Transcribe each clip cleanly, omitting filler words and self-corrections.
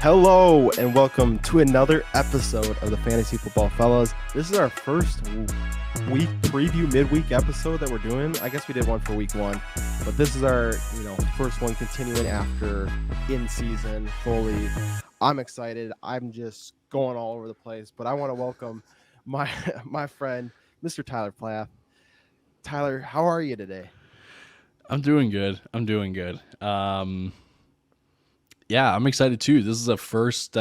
Hello and welcome to another episode of the Fantasy Football Fellas. This is our first week preview, midweek episode that we're doing. I guess we did one for week one, but this is our first one continuing after in season fully. I'm excited. I'm just going all over the place, but I want to welcome my friend, Mr. Tyler Plath. Tyler, how are you today? I'm doing good. Yeah, I'm excited too. This is a first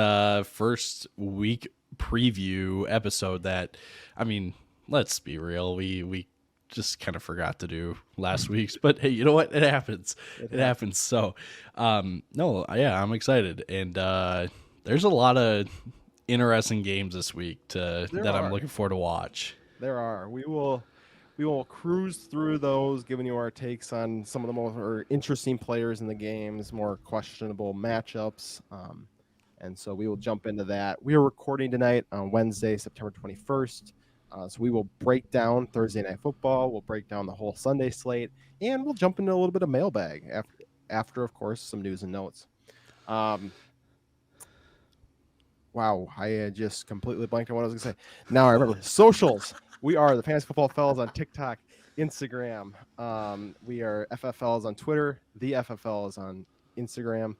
week preview episode that, I mean, let's be real, we just kind of forgot to do last week's, but hey, you know what? It happens. It happens. So, no, yeah, I'm excited, and there's a lot of interesting games this week I'm looking forward to watch. There are. We will cruise through those, giving you our takes on some of the more interesting players in the games, more questionable matchups. And so we will jump into that. We are recording tonight on Wednesday, September 21st. So we will break down Thursday Night Football. We'll break down the whole Sunday slate, and we'll jump into a little bit of mailbag after of course, some news and notes. Wow, I just completely blanked on what I was going to say. Now I remember. Socials. We are the Fantasy Football Fellas on TikTok, Instagram. We are FFLs on Twitter. The FFLs on Instagram.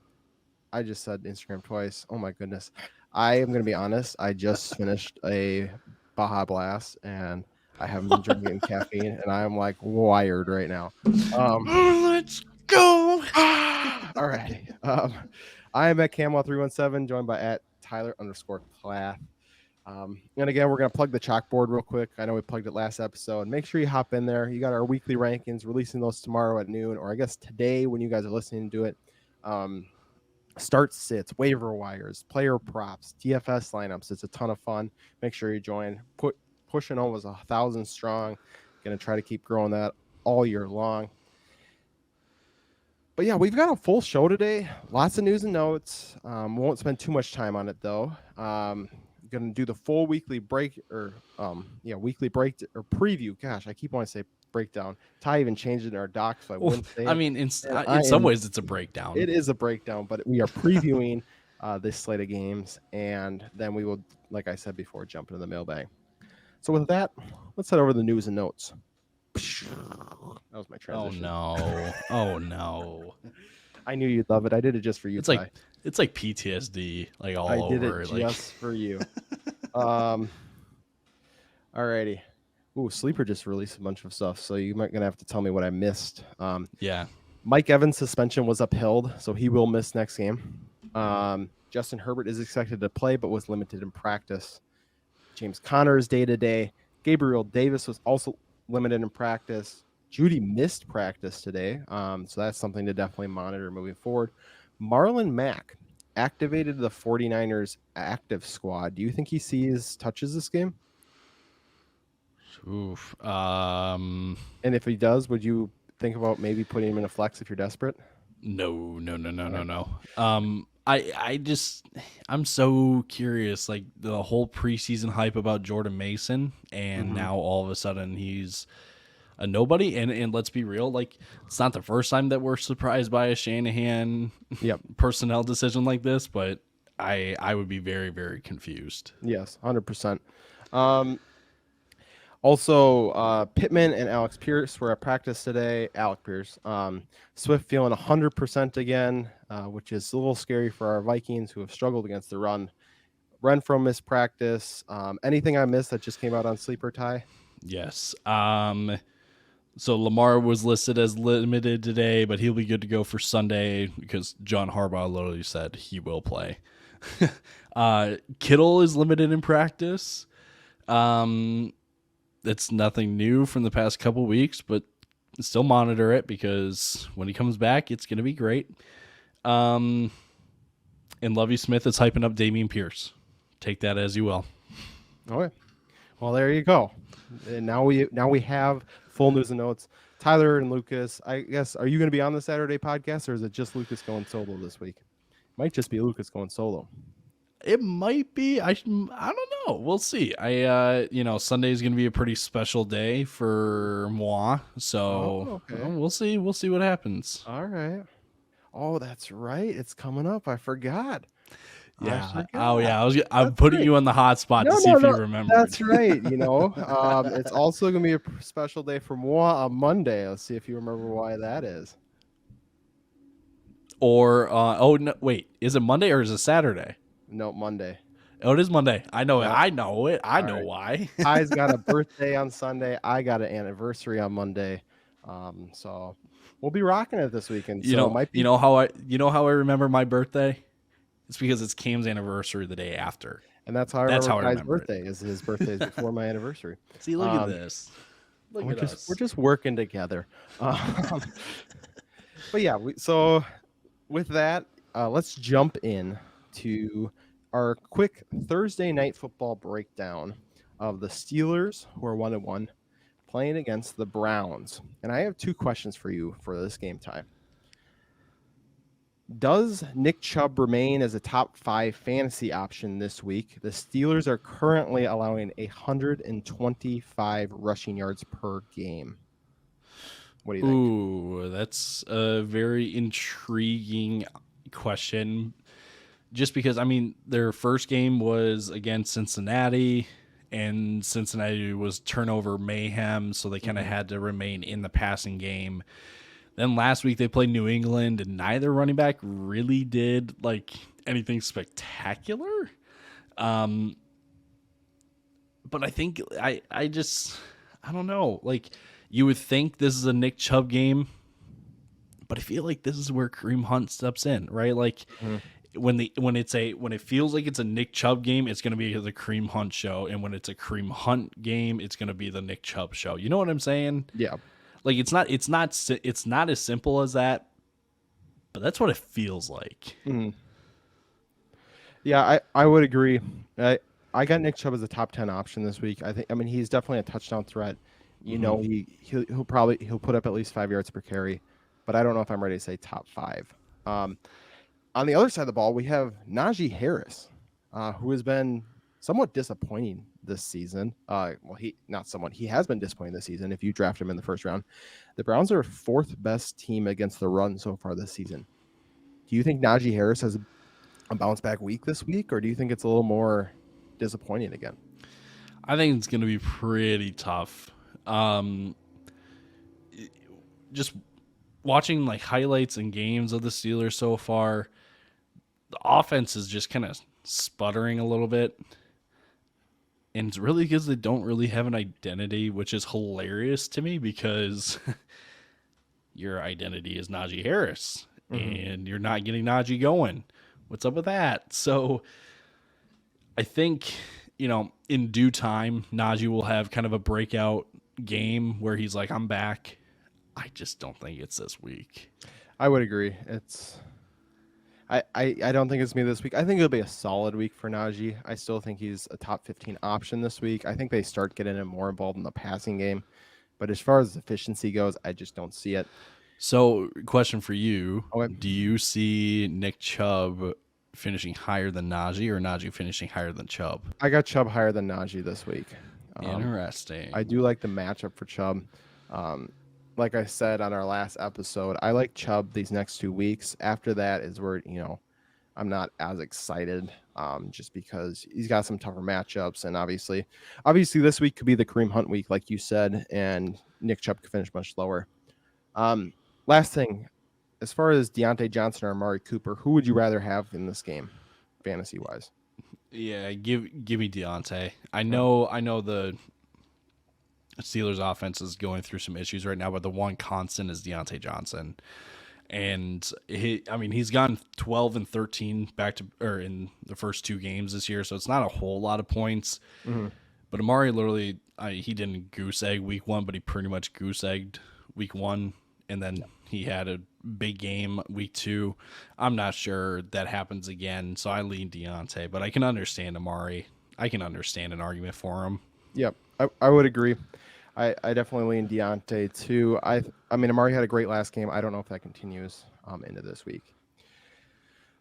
I just said Instagram twice. Oh, my goodness. I am going to be honest. I just finished a Baja Blast, and I haven't been drinking caffeine, and I am, like, wired right now. Let's go! All right. I am at Camel317, joined by at Tyler_Plath. And again, we're going to plug the Chalkboard real quick. I know we plugged it last episode. Make sure you hop in there. You got our weekly rankings, releasing those tomorrow at noon, or I guess today when you guys are listening to it. Start sits, waiver wires, player props, DFS lineups. It's a ton of fun. Make sure you join. Pushing almost 1,000 strong. Going to try to keep growing that all year long. But yeah, we've got a full show today. Lots of news and notes. Won't spend too much time on it though. Going to do the full weekly break weekly break or preview. Gosh, I keep wanting to say breakdown. Ty even changed it in our docs, so I wouldn't say I mean, in some ways, it's a breakdown. It is a breakdown, but we are previewing this slate of games, and then we will, like I said before, jump into the mailbag. So with that, let's head over to the news and notes. That was my transition. Oh no! I knew you'd love it. I did it just for you. It's like PTSD, like all over. I did it just for you. Alrighty. Ooh, Sleeper just released a bunch of stuff, so you might gonna have to tell me what I missed. Yeah. Mike Evans' suspension was upheld, so he will miss next game. Justin Herbert is expected to play, but was limited in practice. James Conner is day-to-day. Gabriel Davis was also limited in practice. Judy missed practice today, so that's something to definitely monitor moving forward. Marlon Mack activated the 49ers active squad. Do you think he sees touches this game? Oof. And if he does, would you think about maybe putting him in a flex if you're desperate? No. I'm so curious, like the whole preseason hype about Jordan Mason, and now all of a sudden he's a nobody. And let's be real, like it's not the first time that we're surprised by a Shanahan personnel decision like this, but I would be very, very confused. Yes, 100%. Also, Pittman and Alex Pierce were at practice today. Alec Pierce. Swift feeling 100% again, which is a little scary for our Vikings, who have struggled against the run. Renfro missed practice. Anything I missed that just came out on Sleeper, Ty? Yes. So Lamar was listed as limited today, but he'll be good to go for Sunday because John Harbaugh literally said he will play. Kittle is limited in practice. It's nothing new from the past couple weeks, but still monitor it because when he comes back, it's going to be great. And Lovie Smith is hyping up Damien Pierce. Take that as you will. Okay. Well, there you go. And now we have full news and notes. Tyler and Lucas, I guess, are you going to be on the Saturday podcast, or is it just Lucas going solo this week? Might just be Lucas going solo. It might be. I don't know. We'll see. Sunday is going to be a pretty special day for moi. So we'll see. We'll see what happens. All right. Oh, that's right. It's coming up. I forgot. Yeah. Oh, forgot. yeah. I'm That's putting right. you on the hot spot to see if you remembered. That's right. It's also gonna be a special day for moi on Monday. Let's see if you remember why that is. Or oh no, wait, is it Monday or is it Saturday? No, Monday. Oh, it is Monday. I know it. Yep. I know it. I All know right. why. Ty's got a birthday on Sunday. I got an anniversary on Monday. So we'll be rocking it this weekend. You So know, it might be. you know how I remember my birthday? It's because it's Cam's anniversary the day after. And that's how I remember Ty's birthday. Is his birthday is before my anniversary. See, look at this. We're just working together. But yeah, so with that, let's jump in to our quick Thursday night football breakdown of the Steelers, who are 1-1, playing against the Browns. And I have two questions for you for this game time. Does Nick Chubb remain as a top 5 fantasy option this week? The Steelers are currently allowing 125 rushing yards per game. What do you think? Ooh, that's a very intriguing question. Just because, I mean, their first game was against Cincinnati, and Cincinnati was turnover mayhem, so they kind of had to remain in the passing game. Then last week they played New England, and neither running back really did like anything spectacular. But I think I don't know. Like, you would think this is a Nick Chubb game, but I feel like this is where Kareem Hunt steps in, right? Like when it feels like it's a Nick Chubb game, it's going to be the Kareem Hunt show, and when it's a Kareem Hunt game, it's going to be the Nick Chubb show. You know what I'm saying? Yeah. Like, it's not as simple as that, but that's what it feels like. Yeah, I would agree. I got Nick Chubb as a top 10 option this week. I mean he's definitely a touchdown threat. He'll put up at least 5 yards per carry, but I don't know if I'm ready to say top 5. On the other side of the ball, we have Naji Harris, who has been somewhat disappointing this season. He has been disappointing this season if you draft him in the first round. The Browns are 4th best team against the run so far this season. Do you think Naji Harris has a bounce back week this week, or do you think it's a little more disappointing again? I think it's going to be pretty tough. Just watching like highlights and games of the Steelers so far, the offense is just kind of sputtering a little bit. And it's really because they don't really have an identity, which is hilarious to me because your identity is Naji Harris and you're not getting Naji going. What's up with that? So I think, in due time, Naji will have kind of a breakout game where he's like, I'm back. I just don't think it's this week. I would agree. I don't think it's me this week. I think it'll be a solid week for Naji. I still think he's a top 15 option this week. I think they start getting him more involved in the passing game. But as far as efficiency goes, I just don't see it. So, question for you. Okay. Do you see Nick Chubb finishing higher than Naji or Naji finishing higher than Chubb? I got Chubb higher than Naji this week. Interesting. I do like the matchup for Chubb. Like I said on our last episode, I like Chubb these next 2 weeks. After that is where, I'm not as excited just because he's got some tougher matchups. And obviously this week could be the Kareem Hunt week, like you said, and Nick Chubb could finish much lower. Last thing, as far as Deontay Johnson or Amari Cooper, who would you rather have in this game, fantasy-wise? Yeah, give me Deontay. I know the Steelers offense is going through some issues right now, but the one constant is Deontay Johnson. And he's gone 12 and 13 in the first 2 games this year, so it's not a whole lot of points. But Amari literally, he didn't goose egg week 1, but he pretty much goose egged week 1, and then he had a big game week 2. I'm not sure that happens again, so I lean Deontay, but I can understand Amari. I can understand an argument for him. Yep, I would agree. I definitely lean Deontay too. I mean, Amari had a great last game. I don't know if that continues into this week.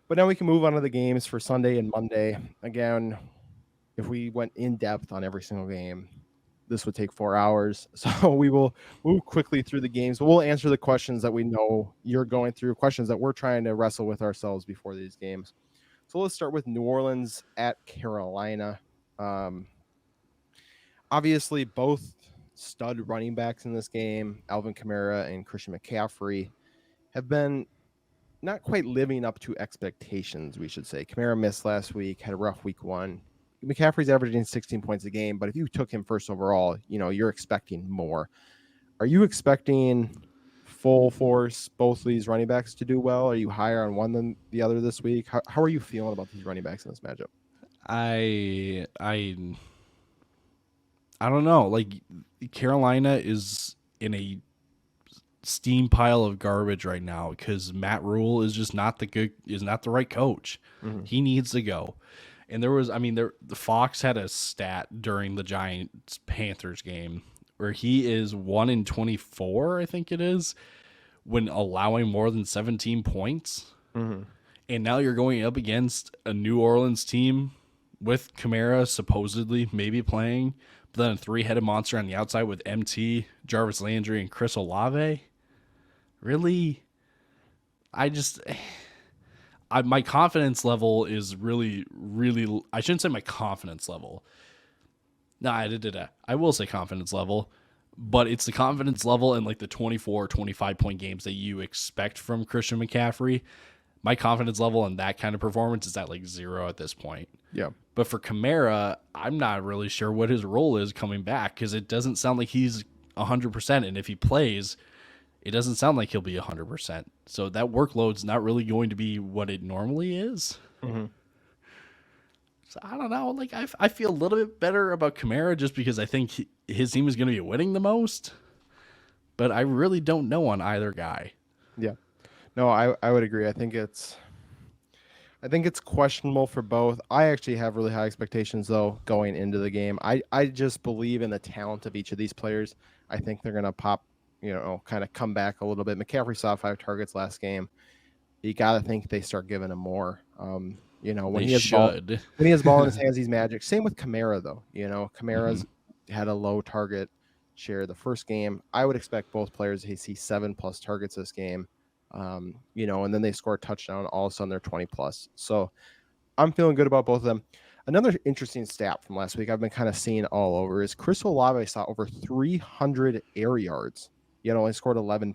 But now we can move on to the games for Sunday and Monday. Again, if we went in depth on every single game, this would take 4 hours. So we will move quickly through the games. But we'll answer the questions that we know you're going through, questions that we're trying to wrestle with ourselves before these games. So let's start with New Orleans at Carolina. Obviously, both stud running backs in this game, Alvin Kamara and Christian McCaffrey, have been not quite living up to expectations, we should say. Kamara missed last week, had a rough week 1. McCaffrey's averaging 16 points a game, but if you took him first overall, you're expecting more. Are you expecting full force both of these running backs to do well? Are you higher on one than the other this week? How are you feeling about these running backs in this matchup? I don't know. Like, Carolina is in a steam pile of garbage right now because Matt Rule is just not the right coach. Mm-hmm. He needs to go. And the Fox had a stat during the Giants-Panthers game where he is 1-24, I think it is, when allowing more than 17 points. Mm-hmm. And now you're going up against a New Orleans team with Kamara supposedly maybe playing, but then a 3-headed monster on the outside with MT, Jarvis Landry, and Chris Olave. Really? My confidence level is really, really... I shouldn't say my confidence level. No, I will say confidence level, but it's the confidence level in like the 24 or 25 point games that you expect from Christian McCaffrey. My confidence level in that kind of performance is at like 0 at this point. Yeah. But for Kamara, I'm not really sure what his role is coming back because it doesn't sound like he's 100%. And if he plays, it doesn't sound like he'll be 100%. So that workload's not really going to be what it normally is. Mm-hmm. So I don't know. Like I feel a little bit better about Kamara just because I think his team is going to be winning the most. But I really don't know on either guy. Yeah. No, I would agree. I think it's questionable for both. I actually have really high expectations though going into the game. I just believe in the talent of each of these players. I think they're going to pop, kind of come back a little bit. McCaffrey saw 5 targets last game. You got to think they start giving him more. When he has ball in his hands, he's magic. Same with Kamara though. Kamara's had a low target share the first game. I would expect both players to see 7+ targets this game. And then they score a touchdown. All of a sudden they're 20+. So I'm feeling good about both of them. Another interesting stat from last week I've been kind of seeing all over is Chris Olave saw over 300 air yards, yet only scored 11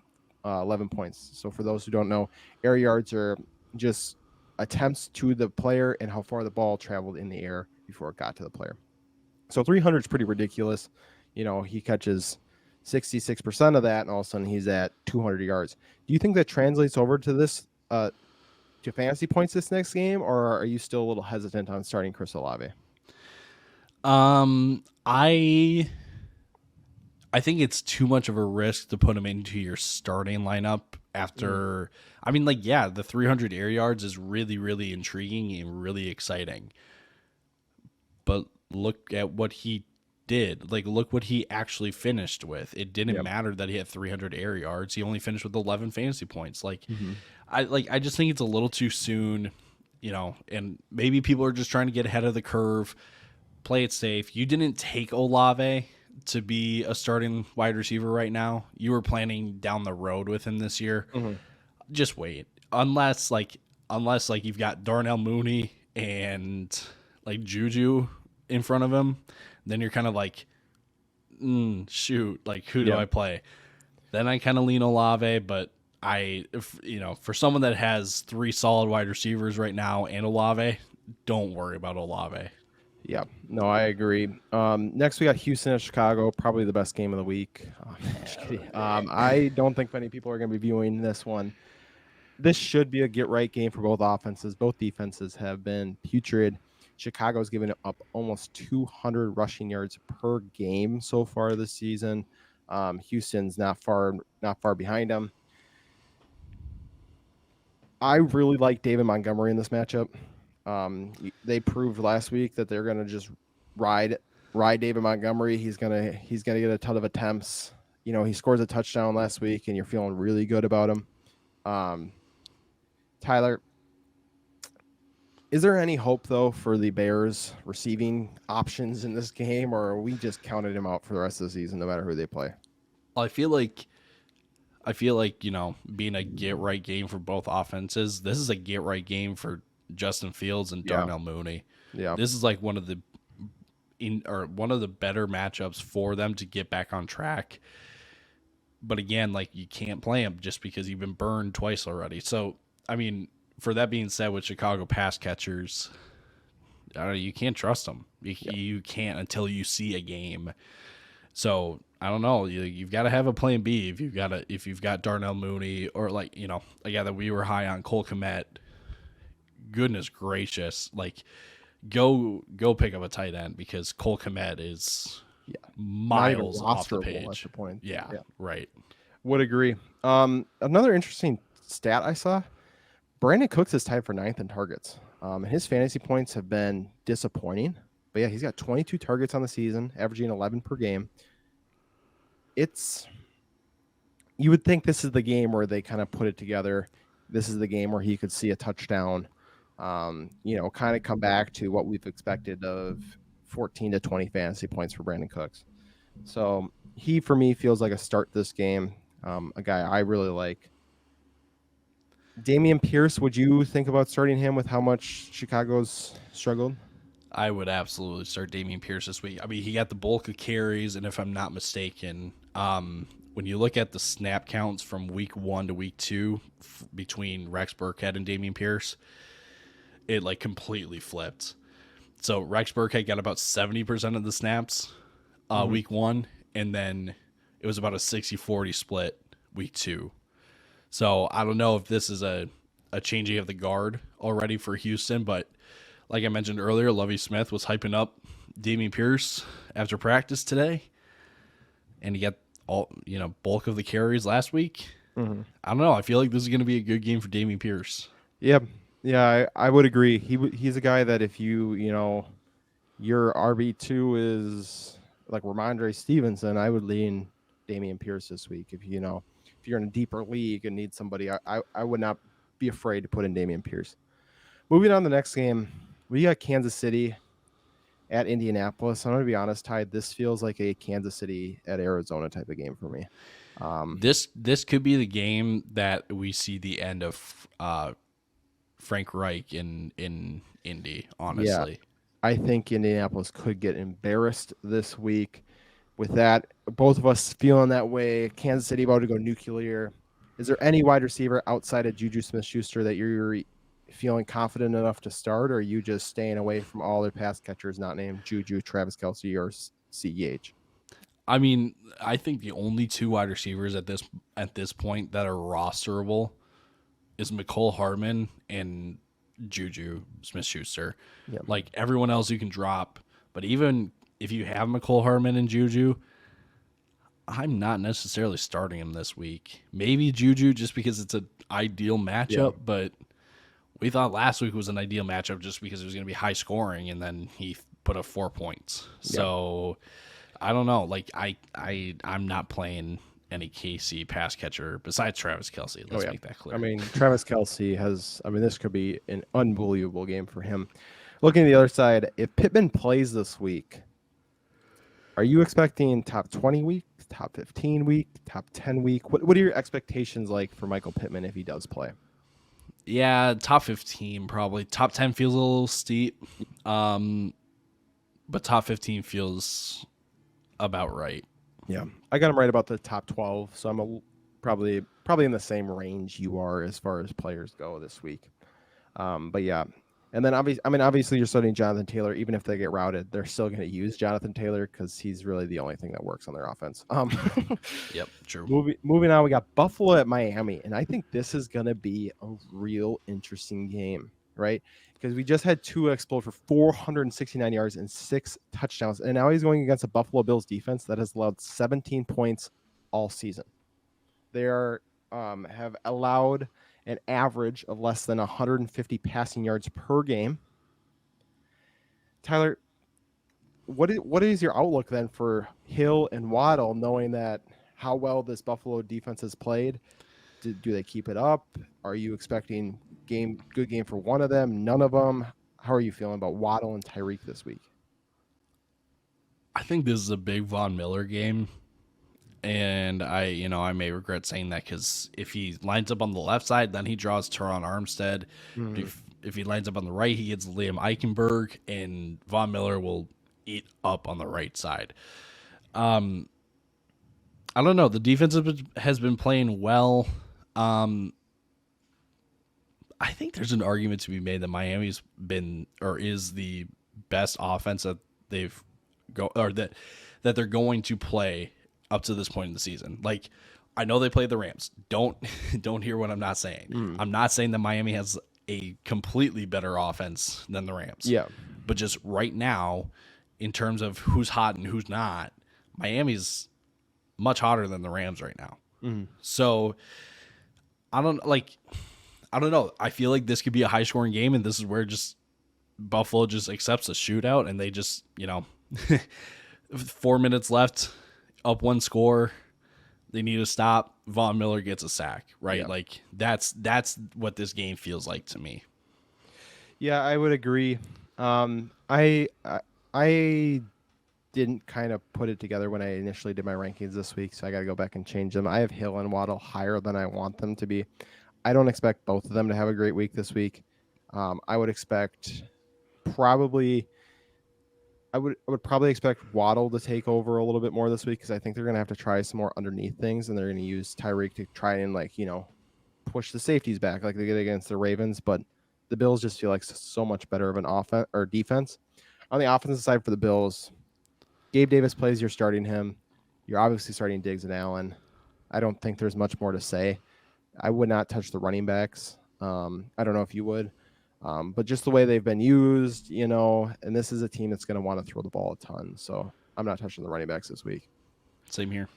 points. So for those who don't know, air yards are just attempts to the player and how far the ball traveled in the air before it got to the player. So 300 is pretty ridiculous. He catches 66% of that, and all of a sudden he's at 200 yards. Do you think that translates over to this to fantasy points this next game, or are you still a little hesitant on starting Chris Olave? I think it's too much of a risk to put him into your starting lineup after. The 300 air yards is really, really intriguing and really exciting. But look at what he did. Like, look what he actually finished with. It didn't matter that he had 300 air yards. He only finished with 11 fantasy points. I just think it's a little too soon, and maybe people are just trying to get ahead of the curve, play it safe. You didn't take Olave to be a starting wide receiver right now. You were planning down the road with him this year. Mm-hmm. Just wait. Unless you've got Darnell Mooney and like Juju in front of him, then you're kind of like, shoot, like who do I play? Then I kind of lean Olave, but for someone that has 3 solid wide receivers right now and Olave, don't worry about Olave. Yeah, no, I agree. Next, we got Houston at Chicago, probably the best game of the week. Just kidding. I don't think many people are going to be viewing this one. This should be a get-right game for both offenses. Both defenses have been putrid. Chicago's given up almost 200 rushing yards per game so far this season. Houston's not far behind them. I really like David Montgomery in this matchup. They proved last week that they're going to just ride David Montgomery. He's gonna get a ton of attempts. He scores a touchdown last week, and you're feeling really good about him. Tyler, is there any hope though for the Bears receiving options in this game, or are we just counted him out for the rest of the season, no matter who they play? Well, I feel like being a get right game for both offenses. This is a get right game for Justin Fields and Yeah. Darnell Mooney. Yeah. This is like one of the better matchups for them to get back on track. But again, like, you can't play them just because you've been burned twice already. So, I mean, for that being said, with Chicago pass catchers, I don't know, you can't trust them. You can't until you see a game. So I don't know. You've got to have a plan B if you've got Darnell Mooney, or, like, you know, a guy that we were high on, Cole Kmet. Goodness gracious, like, go pick up a tight end, because Cole Kmet is miles off the page. At the point. Yeah, right. Would agree. Another interesting stat I saw: Brandon Cooks is tied for 9th in targets. And his fantasy points have been disappointing. But yeah, he's got 22 targets on the season, averaging 11 per game. You would think this is the game where they kind of put it together. This is the game where he could see a touchdown, you know, kind of come back to what we've expected of 14 to 20 fantasy points for Brandon Cooks. So he, for me, feels like a start this game. A guy I really like. Damien Pierce, would you think about starting him with how much Chicago's struggled? I would absolutely start Damien Pierce this week. I mean, he got the bulk of carries, and if I'm not mistaken, when you look at the snap counts from week 1 to week 2 between Rex Burkhead and Damien Pierce, it, like, completely flipped. So Rex Burkhead got about 70% of the snaps week 1, and then it was about a 60-40 split week 2. So I don't know if this is a changing of the guard already for Houston, but like I mentioned earlier, Lovie Smith was hyping up Damien Pierce after practice today, and he got all, you know, bulk of the carries last week. I don't know. I feel like this is going to be a good game for Damien Pierce. Yeah, I would agree. He's a guy that if you know, your RB2 is like Ramondre Stevenson, I would lean Damien Pierce this week. If you're in a deeper league and need somebody, I would not be afraid to put in Damien Pierce. Moving on to the next game, we got Kansas City at Indianapolis. I'm going to be honest, Ty, this feels like a Kansas City at Arizona type of game for me. This could be the game that we see the end of Frank Reich in Indy, honestly. Yeah, I think Indianapolis could get embarrassed this week. With that, both of us feeling that way. Kansas City about to go nuclear. Is there any wide receiver outside of Juju Smith-Schuster that you're feeling confident enough to start, or are you just staying away from all their pass catchers not named Juju, Travis Kelce, or CEH? I mean, I think the only 2 wide receivers at this point that are rosterable is Mecole Hardman and Juju Smith-Schuster. Yep. Like, everyone else you can drop, but even if you have Mecole Hardman and Juju, I'm not necessarily starting him this week. Maybe Juju just because it's an ideal matchup, but we thought last week was an ideal matchup just because it was going to be high scoring, and then he put up 4 points. So I don't know. Like, I'm not playing any KC pass catcher besides Travis Kelce. Let's make that clear. I mean, Travis Kelce this could be an unbelievable game for him. Looking at the other side, if Pittman plays this week, are you expecting top 20 week, top 15 week, top 10 week? What are your expectations like for Michael Pittman if he does play? Yeah, top 15 probably. Top 10 feels a little steep, but top 15 feels about right. Yeah, I got him right about the top 12, so I'm probably in the same range you are as far as players go this week. But yeah. And then obviously you're studying Jonathan Taylor. Even if they get routed, they're still going to use Jonathan Taylor because he's really the only thing that works on their offense. Yep, true. Moving on, we got Buffalo at Miami, and I think this is going to be a real interesting game, right? Because we just had Tua explode for 469 yards and 6 touchdowns, and now he's going against a Buffalo Bills defense that has allowed 17 points all season. They have allowed an average of less than 150 passing yards per game. Tyler, what is your outlook then for Hill and Waddle, knowing that how well this Buffalo defense has played? Do they keep it up? Are you expecting good game for one of them? None of them? How are you feeling about Waddle and Tyreek this week? I think this is a big Von Miller game. And I may regret saying that because if he lines up on the left side, then he draws Teron Armstead. if he lines up on the right, he gets Liam Eichenberg, and Von Miller will eat up on the right side. I don't know. The defense has been playing well. I think there's an argument to be made that Miami's been or is the best offense that they've that they're going to play up to this point in the season. Like, I know they played the Rams. Don't hear what I'm not saying. I'm not saying that Miami has a completely better offense than the Rams. Yeah. But just right now, in terms of who's hot and who's not, Miami's much hotter than the Rams right now. So I don't know. I feel like this could be a high scoring game, and this is where just Buffalo just accepts a shootout, and they just, 4 minutes left, up one score. They need to stop. Von Miller gets a sack, right? Yeah. Like that's what this game feels like to me. Yeah, I would agree. I didn't kind of put it together when I initially did my rankings this week, so I got to go back and change them. I have Hill and Waddle higher than I want them to be. I don't expect both of them to have a great week this week. I would expect I would probably expect Waddle to take over a little bit more this week because I think they're going to have to try some more underneath things, and they're going to use Tyreek to try and push the safeties back like they did against the Ravens. But the Bills just feel like so much better of an offense or defense. On the offensive side for the Bills, Gabe Davis plays. You're starting him. You're obviously starting Diggs and Allen. I don't think there's much more to say. I would not touch the running backs. I don't know if you would. But just the way they've been used, and this is a team that's going to want to throw the ball a ton. So I'm not touching the running backs this week. Same here.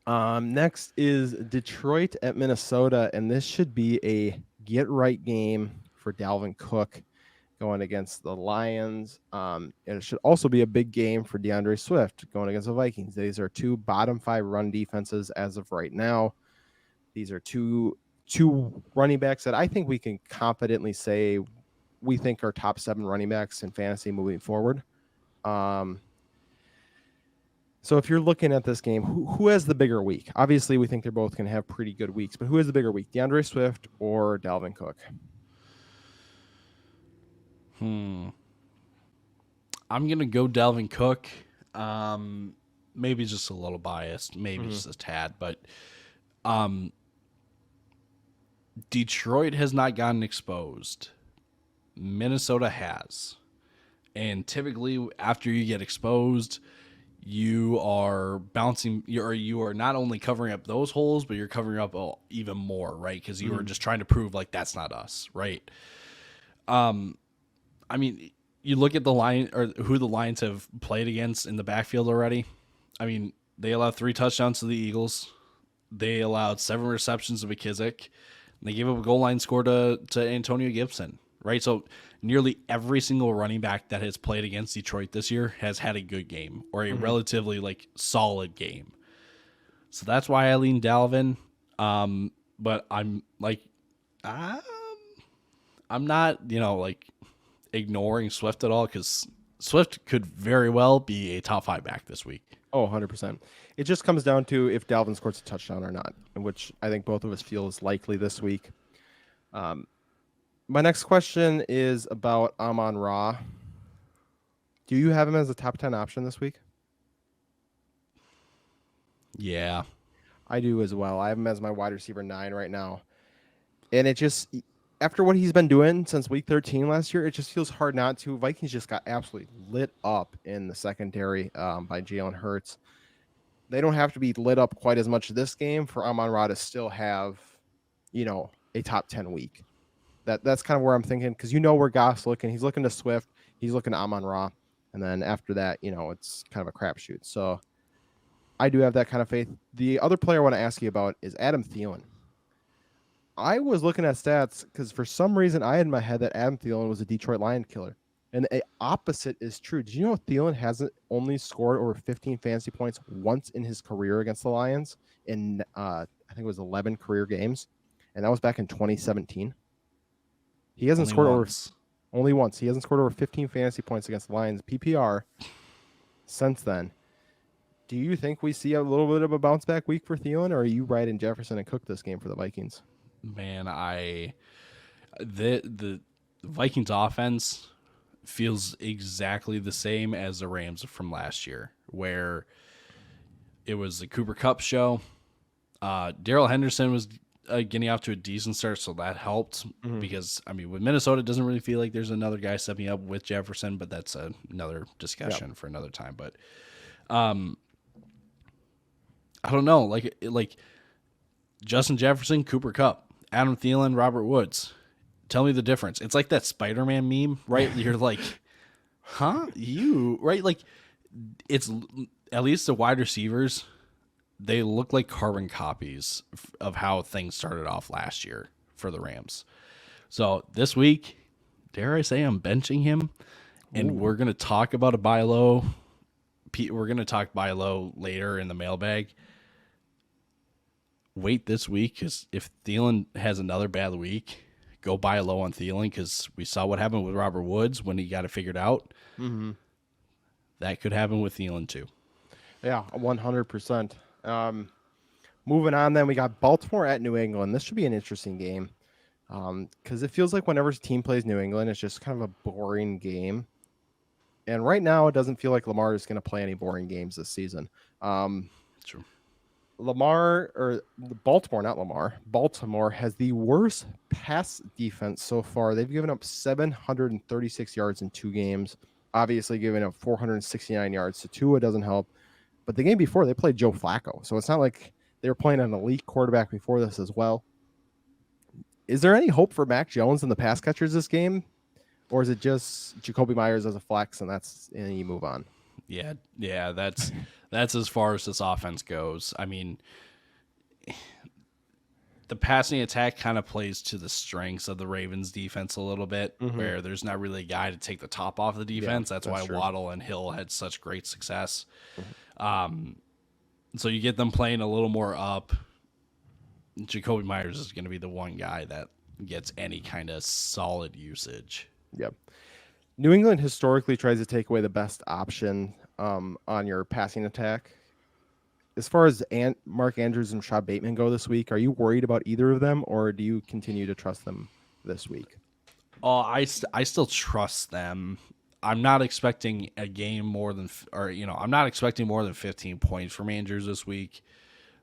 Next is Detroit at Minnesota, and this should be a get-right game for Dalvin Cook going against the Lions. And it should also be a big game for Deandre Swift going against the Vikings. These are two bottom 5 run defenses as of right now. These are two running backs that I think we can confidently say we think are top 7 running backs in fantasy moving forward. So if you're looking at this game, who has the bigger week? Obviously, we think they're both going to have pretty good weeks, but who has the bigger week, DeAndre Swift or Dalvin Cook? I'm going to go Dalvin Cook. Maybe just a little biased, maybe just a tad, but Detroit has not gotten exposed. Minnesota has. And typically after you get exposed, you are bouncing, you are not only covering up those holes, but you're covering up even more, right? Because you are just trying to prove like that's not us, right? I mean, you look at the line or who the Lions have played against in the backfield already. I mean, they allowed 3 touchdowns to the Eagles. They allowed 7 receptions to McKissick. They gave up a goal line score to Antonio Gibson, right? So nearly every single running back that has played against Detroit this year has had a good game or a relatively solid game. So that's why I lean Dalvin. But I'm I'm not, ignoring Swift at all because Swift could very well be a top 5 back this week. Oh, 100%. It just comes down to if Dalvin scores a touchdown or not, which I think both of us feel is likely this week. My next question is about Amon-Ra. Do you have him as a top 10 option this week? Yeah. I do as well. I have him as my wide receiver 9 right now. And it just, after what he's been doing since week 13 last year, it just feels hard not to. Vikings just got absolutely lit up in the secondary by Jalen Hurts. They don't have to be lit up quite as much this game for Amon-Ra to still have, a top 10 week. That's kind of where I'm thinking, because where Goff's looking. He's looking to Swift. He's looking to Amon-Ra. And then after that, it's kind of a crapshoot. So I do have that kind of faith. The other player I want to ask you about is Adam Thielen. I was looking at stats because for some reason I had in my head that Adam Thielen was a Detroit Lion killer. And the opposite is true. Did you know Thielen hasn't only scored over 15 fantasy points once in his career against the Lions in, I think it was 11 career games. And that was back in 2017. He hasn't scored only once. He hasn't scored over 15 fantasy points against the Lions PPR since then. Do you think we see a little bit of a bounce back week for Thielen, or are you riding Jefferson and Cook this game for the Vikings? Man, the the Vikings offense feels exactly the same as the Rams from last year, where it was the Cooper Kupp show. Darrell Henderson was getting off to a decent start, so that helped because, I mean, with Minnesota, it doesn't really feel like there's another guy stepping up with Jefferson, but that's another discussion for another time. But I don't know, like Justin Jefferson, Cooper Kupp, Adam Thielen, Robert Woods. Tell me the difference. It's like that Spider-Man meme, right? You're like, huh? You, right? Like, it's at least the wide receivers, they look like carbon copies of how things started off last year for the Rams. So this week, dare I say I'm benching him, and we're going to talk about a buy low. We're going to talk buy low later in the mailbag. Wait this week, because if Thielen has another bad week, go buy low on Thielen, because we saw what happened with Robert Woods when he got it figured out. Mm-hmm. That could happen with Thielen too. Yeah, 100%. Moving on, then we got Baltimore at New England. This should be an interesting game because it feels like whenever a team plays New England, it's just kind of a boring game. And right now, it doesn't feel like Lamar is going to play any boring games this season. True. Baltimore has the worst pass defense so far. They've given up 736 yards in 2 games. Obviously, giving up 469 yards to Tua doesn't help. But the game before, they played Joe Flacco. So it's not like they were playing an elite quarterback before this as well. Is there any hope for Mac Jones and the pass catchers this game? Or is it just Jacoby Myers as a flex and you move on? Yeah, that's as far as this offense goes. I mean, the passing attack kind of plays to the strengths of the Ravens defense a little bit, where there's not really a guy to take the top off the defense. That's why true. Waddle and Hill had such great success. So you get them playing a little more up. Jacoby Myers is going to be the one guy that gets any kind of solid usage. Yep. New England historically tries to take away the best option on your passing attack. As far as Mark Andrews and Rashad Bateman go this week, are you worried about either of them, or do you continue to trust them this week? Oh, I still trust them. I'm not expecting a game more than, I'm not expecting more than 15 points from Andrews this week.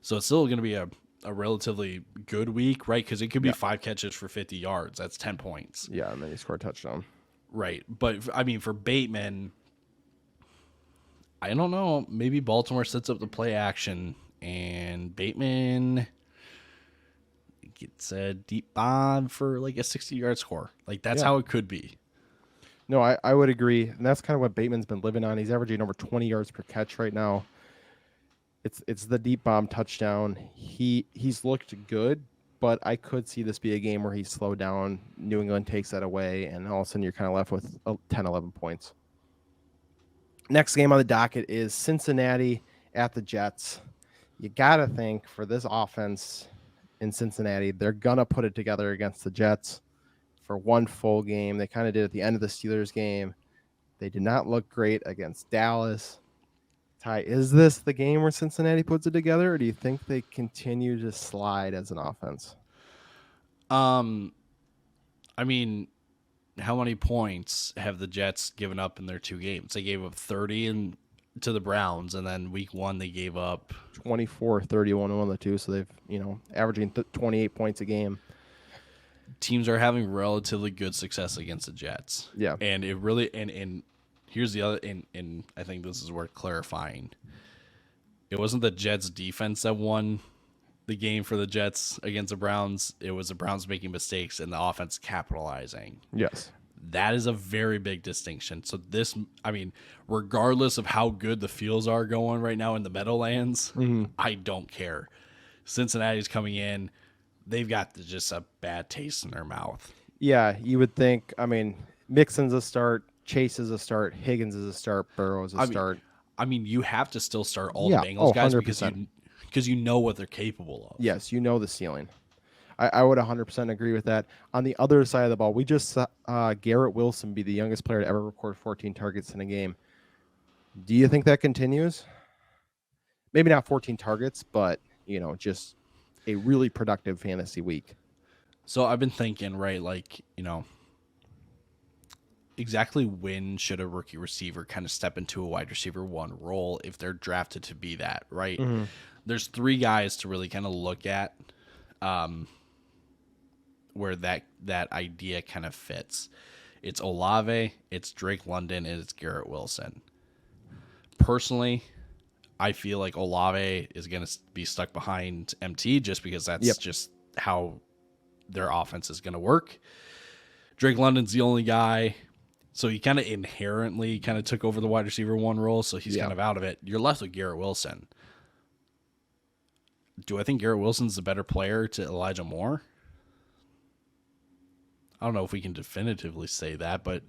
So it's still going to be a relatively good week, right? Because it could be 5 catches for 50 yards. That's 10 points. Yeah, and then you score a touchdown. Right. But, I mean, for Bateman, I don't know. Maybe Baltimore sets up the play action, and Bateman gets a deep bomb for like a 60-yard score. Like, that's how it could be. No, I would agree. And that's kind of what Bateman's been living on. He's averaging over 20 yards per catch right now. It's the deep bomb touchdown. He's looked good, but I could see this be a game where he's slowed down. New England takes that away, and all of a sudden you're kind of left with 10, 11 points. Next game on the docket is Cincinnati at the Jets. You got to think for this offense in Cincinnati, they're going to put it together against the Jets for one full game. They kind of did at the end of the Steelers game. They did not look great against Dallas. Ty, is this the game where Cincinnati puts it together, or do you think they continue to slide as an offense? I mean, how many points have the Jets given up in their 2 games? They gave up 30 to the Browns, and then week 1 they gave up 24, 31 on the 2, so they've, averaging 28 points a game. Teams are having relatively good success against the Jets. Yeah. And it really and here's the other and I think this is worth clarifying. It wasn't the Jets defense that won the game for the Jets against the Browns. It was the Browns making mistakes and the offense capitalizing. Yes. That is a very big distinction. So regardless of how good the fields are going right now in the Meadowlands, I don't care. Cincinnati's coming in. They've got just a bad taste in their mouth. Yeah, you would think. Mixon's a start, Chase is a start, Higgins is a start, Burrow's a start. You have to still start all the Bengals guys 100%. because you know what they're capable of. Yes, you know the ceiling. I would 100% agree with that. On the other side of the ball, we just saw Garrett Wilson be the youngest player to ever record 14 targets in a game. Do you think that continues? Maybe not 14 targets, but, just a really productive fantasy week. So I've been thinking, right, exactly when should a rookie receiver kind of step into a wide receiver one role if they're drafted to be that, right? Mm-hmm. There's three guys to really kind of look at where that idea kind of fits. It's Olave, it's Drake London, and it's Garrett Wilson. Personally, I feel like Olave is going to be stuck behind MT just because that's just how their offense is going to work. Drake London's the only guy, so he kind of inherently kind of took over the wide receiver one role, so he's kind of out of it. You're left with Garrett Wilson. Do I think Garrett Wilson's the better player to Elijah Moore? I don't know if we can definitively say that, but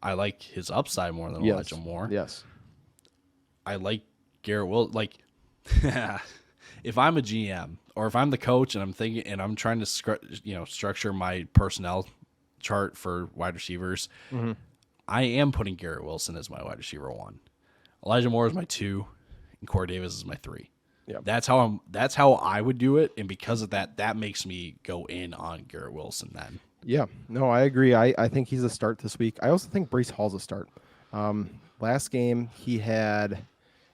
I like his upside more than Elijah Moore. Yes. I like Garrett Wilson. Like, if I'm a GM or if I'm the coach and I'm thinking and I'm trying to structure my personnel chart for wide receivers, I am putting Garrett Wilson as my wide receiver one. Elijah Moore is my 2, and Corey Davis is my 3. Yeah, that's how I would do it, and because of that makes me go in on Garrett Wilson then. Yeah, no, I agree. I think he's a start this week. I also think Breece Hall's a start. Last game he had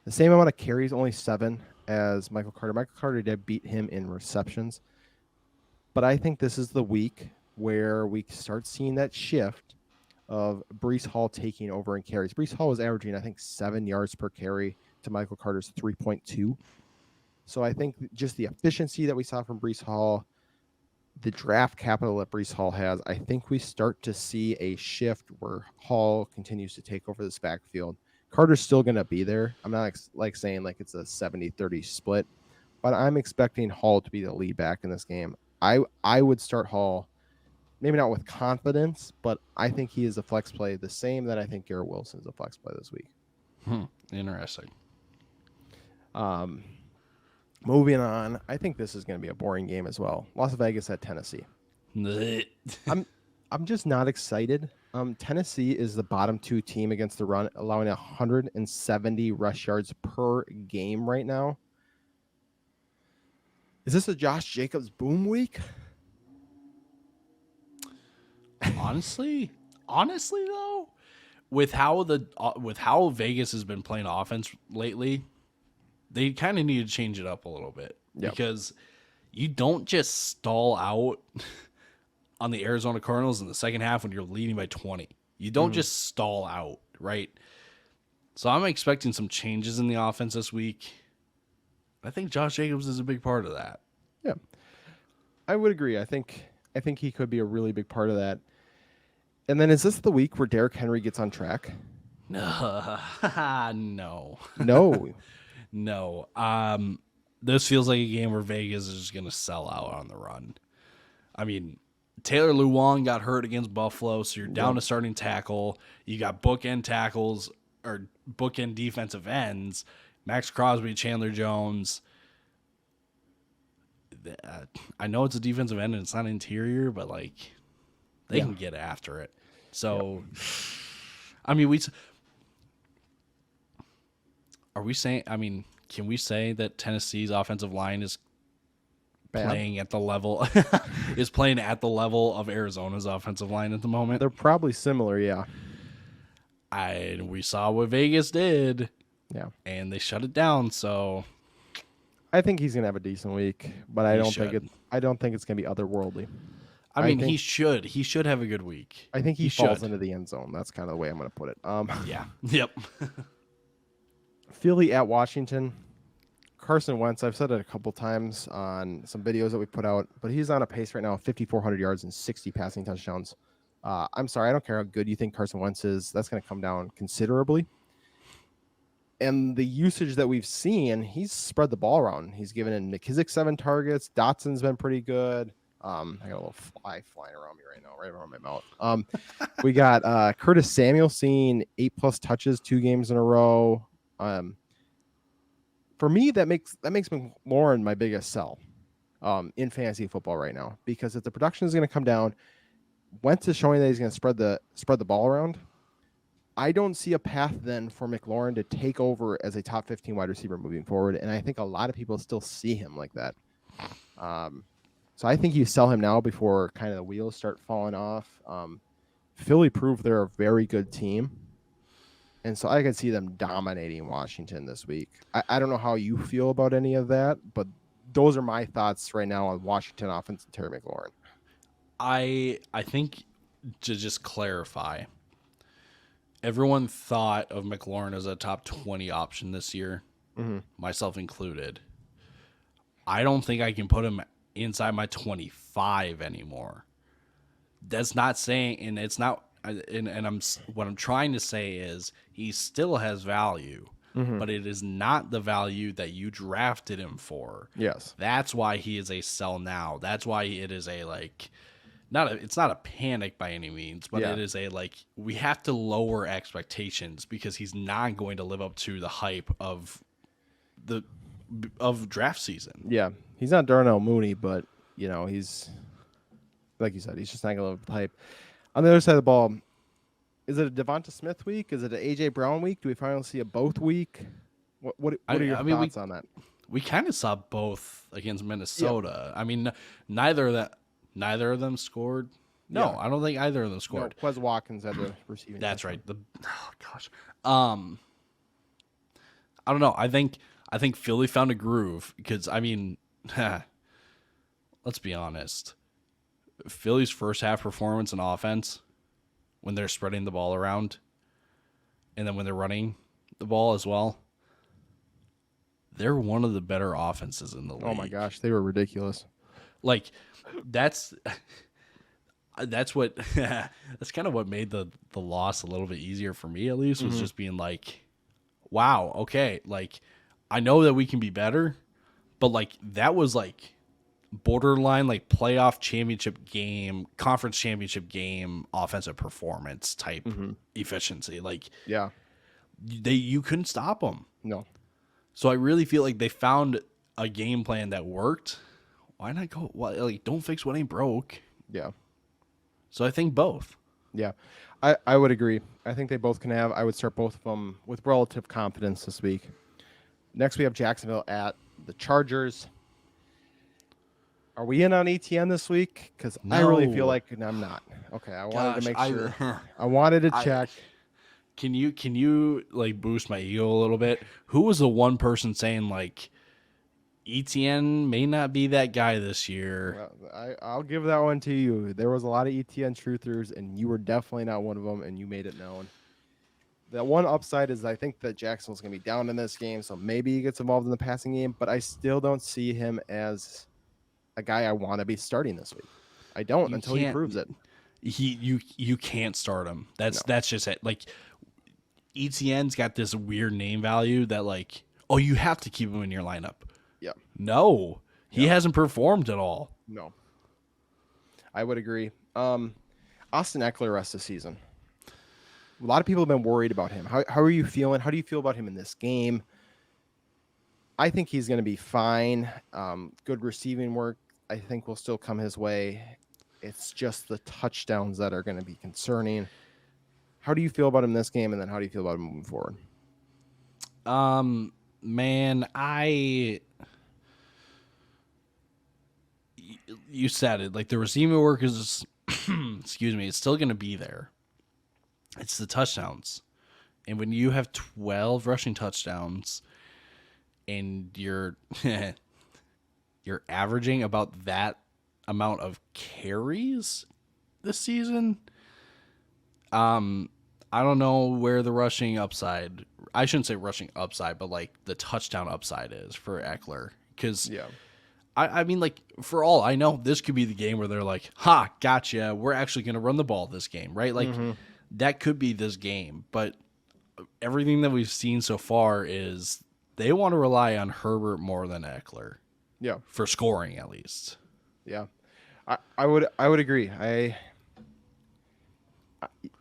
the same amount of carries, only 7 as Michael Carter. Michael Carter did beat him in receptions, but I think this is the week where we start seeing that shift of Breece Hall taking over in carries. Breece Hall was averaging, I think, 7 yards per carry to Michael Carter's 3.2. So I think just the efficiency that we saw from Breece Hall, the draft capital that Breece Hall has, I think we start to see a shift where Hall continues to take over this backfield. Carter's still going to be there. I'm not saying like it's a 70-30 split, but I'm expecting Hall to be the lead back in this game. I would start Hall, maybe not with confidence, but I think he is a flex play, the same that I think Garrett Wilson is a flex play this week. Interesting. Moving on, I think this is going to be a boring game as well. Las Vegas at Tennessee. I'm just not excited. Tennessee is the bottom 2 team against the run, allowing 170 rush yards per game right now. Is this a Josh Jacobs boom week? Honestly though, with how Vegas has been playing offense lately, they kind of need to change it up a little bit because you don't just stall out on the Arizona Cardinals in the second half when you're leading by 20. You don't just stall out, right? So I'm expecting some changes in the offense this week. I think Josh Jacobs is a big part of that. Yeah, I would agree. I think he could be a really big part of that. And then is this the week where Derrick Henry gets on track? No. No. No. This feels like a game where Vegas is just going to sell out on the run. I mean, Taylor Lewan got hurt against Buffalo, so you're down to starting tackle. You got bookend tackles or bookend defensive ends. Max Crosby, Chandler Jones. I know it's a defensive end and it's not interior, but like they can get after it. So, I mean, can we say that Tennessee's offensive line is playing at the level of Arizona's offensive line at the moment? They're probably similar, yeah. We saw what Vegas did. Yeah. And they shut it down, so I think he's going to have a decent week, but I don't think it's going to be otherworldly. I mean, he should have a good week. I think he falls into the end zone. That's kind of the way I'm going to put it. Yeah. Yep. Philly at Washington. Carson Wentz, I've said it a couple times on some videos that we put out, but he's on a pace right now of 5,400 yards and 60 passing touchdowns. I'm sorry, I don't care how good you think Carson Wentz is. That's going to come down considerably. And the usage that we've seen, he's spread the ball around. He's given in McKissick 7 targets. Dotson's been pretty good. I got a little fly flying around me right now, right around my mouth. We got Curtis Samuel seeing 8+ touches 2 games in a row. For me, that makes McLaurin my biggest sell in fantasy football right now, because if the production is going to come down, Wentz is showing that he's going to spread the ball around. I don't see a path then for McLaurin to take over as a top 15 wide receiver moving forward, and I think a lot of people still see him like that. So I think you sell him now before kind of the wheels start falling off. Philly proved they're a very good team. And so I could see them dominating Washington this week. I don't know how you feel about any of that, but those are my thoughts right now on Washington offense and Terry McLaurin. I think, to just clarify, everyone thought of McLaurin as a top 20 option this year, myself included. I don't think I can put him inside my 25 anymore. That's not saying, and it's not, and what I'm trying to say is he still has value, but it is not the value that you drafted him for. Yes. That's why he is a sell now. That's why it is a, like, it's not a panic by any means, but it is a, like, we have to lower expectations because he's not going to live up to the hype of draft season. Yeah. He's not Darnell Mooney, but he's, like you said, he's just not going to live up to the hype. On the other side of the ball, is it a Devonta Smith week? Is it an A.J. Brown week? Do we finally see a both week? What are your thoughts on that? We kind of saw both against Minnesota. Yeah. I mean, neither of them scored. No, yeah. I don't think either of them scored. No, Quez Watkins had the receiving. That's right. I don't know. I think Philly found a groove because, I mean, let's be honest. Philly's first half performance in offense, when they're spreading the ball around, and then when they're running the ball as well, they're one of the better offenses in the league. Oh my gosh, they were ridiculous. Like, that's what that's kind of what made the loss a little bit easier for me, at least, was just being like, wow, okay, like, I know that we can be better, but like that was like borderline like playoff championship game, conference championship game offensive performance type efficiency. Like, yeah, you couldn't stop them. No. So I really feel like they found a game plan that worked. Why not go? Like, don't fix what ain't broke. Yeah. So I think both. Yeah, I would agree. I think they both can have. I would start both of them with relative confidence this week. Next, we have Jacksonville at the Chargers. Are we in on ETN this week? Because I really feel like I'm not. Okay, I wanted to make sure. I wanted to check. Can you like boost my ego a little bit? Who was the one person saying like ETN may not be that guy this year? Well, I'll give that one to you. There was a lot of ETN truthers, and you were definitely not one of them, and you made it known. The one upside is I think that Jacksonville's going to be down in this game, so maybe he gets involved in the passing game, but I still don't see him as a guy I want to be starting this week. I don't until he proves it. You can't start him. That's just it. Like, ETN's got this weird name value that like, oh, you have to keep him in your lineup. Yeah. No, he hasn't performed at all. No. I would agree. Austin Eckler rest of the season. A lot of people have been worried about him. How are you feeling? How do you feel about him in this game? I think he's going to be fine. Good receiving work, I think, will still come his way. It's just the touchdowns that are going to be concerning. How do you feel about him in this game, and then how do you feel about him moving forward? Man, you said it. Like, the receiving work is, excuse me, it's still going to be there. It's the touchdowns. And when you have 12 rushing touchdowns and you're averaging about that amount of carries this season, I don't know where the rushing upside, I shouldn't say rushing upside, but like the touchdown upside is for Eckler. Because I mean, like, for all I know, this could be the game where they're like, ha, gotcha, we're actually going to run the ball this game, right? Like, that could be this game. But everything that we've seen so far is they want to rely on Herbert more than Eckler. Yeah. For scoring, at least. Yeah. I would agree. I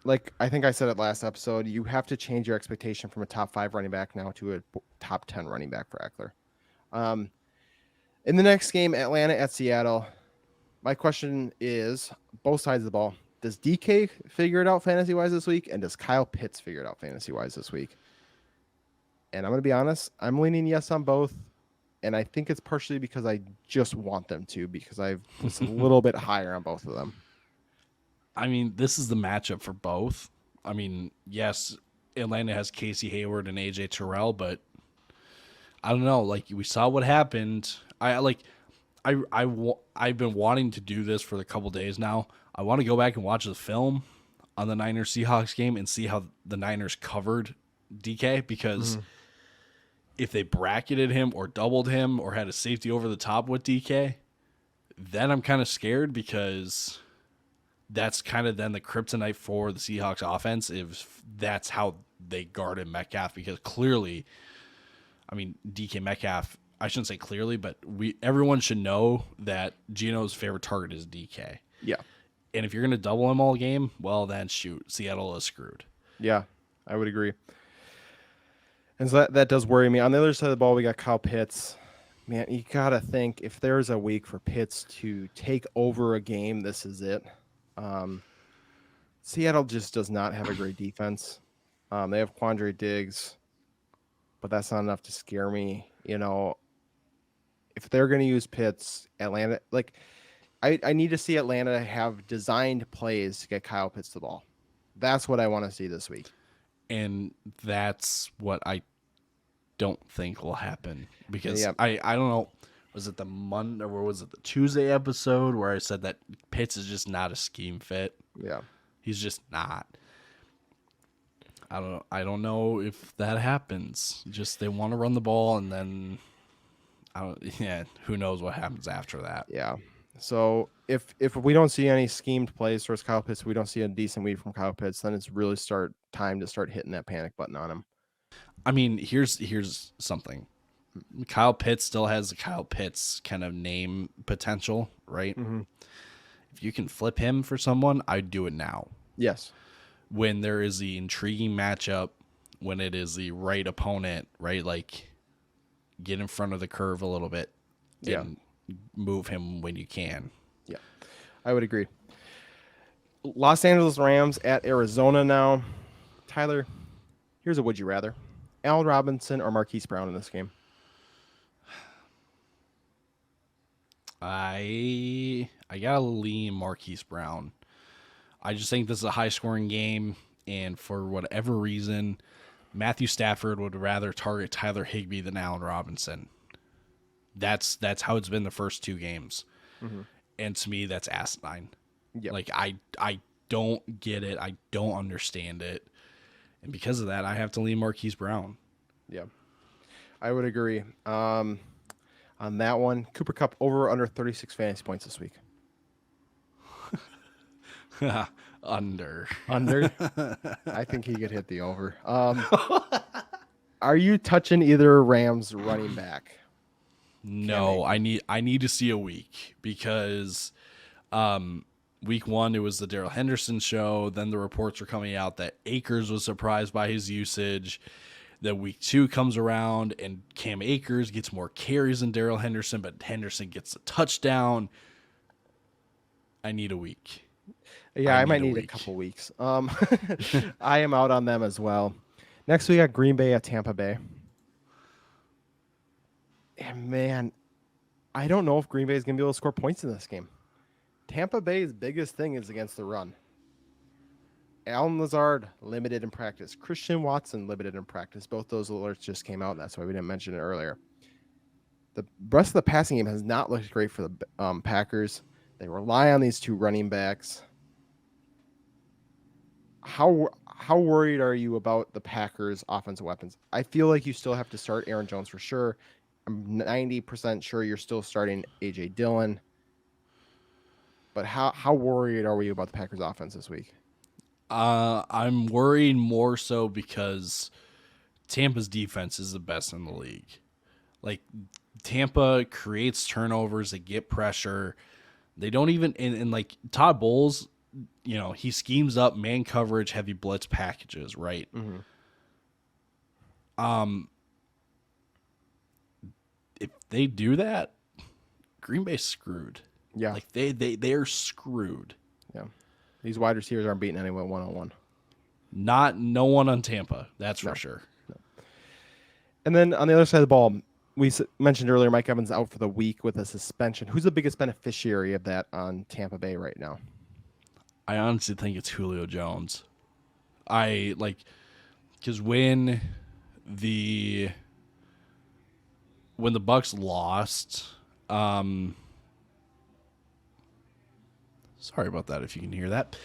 think I said it last episode, you have to change your expectation from a top 5 running back now to a top 10 running back for Eckler. In the next game, Atlanta at Seattle, my question is, both sides of the ball, does DK figure it out fantasy-wise this week, and does Kyle Pitts figure it out fantasy-wise this week? And I'm going to be honest, I'm leaning yes on both, and I think it's partially because I just want them to, because I've just a little bit higher on both of them. I mean, this is the matchup for both. I mean, yes, Atlanta has Casey Hayward and AJ Terrell, but I don't know. Like, we saw what happened. I've been wanting to do this for a couple days now. I want to go back and watch the film on the Niners Seahawks game and see how the Niners covered DK, because if they bracketed him or doubled him or had a safety over the top with DK, then I'm kind of scared, because that's kind of then the kryptonite for the Seahawks offense if that's how they guarded Metcalf, because clearly, I mean, DK Metcalf, I shouldn't say clearly, but everyone should know that Gino's favorite target is DK. Yeah. And if you're going to double him all game, well, then shoot, Seattle is screwed. Yeah, I would agree. And so that does worry me. On the other side of the ball, we got Kyle Pitts. Man, you got to think, if there's a week for Pitts to take over a game, this is it. Seattle just does not have a great defense. They have Quandre Diggs, but that's not enough to scare me. You know, if they're going to use Pitts, Atlanta, like, I need to see Atlanta have designed plays to get Kyle Pitts the ball. That's what I want to see this week. And that's what I don't think will happen, because Yeah. I don't know, was it the Monday or was it the Tuesday episode where I said that Pitts is just not a scheme fit? Yeah. He's just not. I don't know if that happens. Just they want to run the ball, and then who knows what happens after that. Yeah. So if we don't see any schemed plays towards Kyle Pitts, we don't see a decent week from Kyle Pitts, then it's really time to start hitting that panic button on him. I mean, here's something. Kyle Pitts still has the Kyle Pitts kind of name potential, right? Mm-hmm. If you can flip him for someone, I'd do it now. Yes. When there is the intriguing matchup, when it is the right opponent, right? Like, get in front of the curve a little bit and move him when you can. Yeah, I would agree. Los Angeles Rams at Arizona now. Tyler, here's a would you rather. Allen Robinson or Marquise Brown in this game? I gotta lean Marquise Brown. I just think this is a high-scoring game, and for whatever reason, Matthew Stafford would rather target Tyler Higbee than Allen Robinson. That's how it's been the first two games, and to me, that's asinine. Yep. Like, I don't get it. I don't understand it, and because of that, I have to lean Marquise Brown. Yeah, I would agree. On that one, Cooper Kupp over or under 36 fantasy points this week. Under. I think he could hit the over. Are you touching either Rams running back? No, I need to see a week, because week one it was the Darrell Henderson show. Then the reports were coming out that Akers was surprised by his usage. Then week two comes around and Cam Akers gets more carries than Darrell Henderson, but Henderson gets a touchdown. I need a week. Yeah, I might need a couple weeks. I am out on them as well. Next, we got Green Bay at Tampa Bay. And man, I don't know if Green Bay is going to be able to score points in this game. Tampa Bay's biggest thing is against the run. Allen Lazard, limited in practice. Christian Watson, limited in practice. Both those alerts just came out. That's why we didn't mention it earlier. The rest of the passing game has not looked great for the Packers. They rely on these two running backs. How worried are you about the Packers' offensive weapons? I feel like you still have to start Aaron Jones for sure. I'm 90% sure you're still starting A.J. Dillon. But how worried are we about the Packers' offense this week? I'm worried more so because Tampa's defense is the best in the league. Like, Tampa creates turnovers, they get pressure. They don't even, and like Todd Bowles, you know, he schemes up man coverage, heavy blitz packages, right? Mm-hmm. If they do that, Green Bay's screwed. Yeah. Like they're screwed. Yeah. These wide receivers aren't beating anyone one-on-one. No one on Tampa, that's for sure. No. And then on the other side of the ball, we mentioned earlier Mike Evans out for the week with a suspension. Who's the biggest beneficiary of that on Tampa Bay right now? I honestly think it's Julio Jones. Because when the Bucks lost, sorry about that if you can hear that.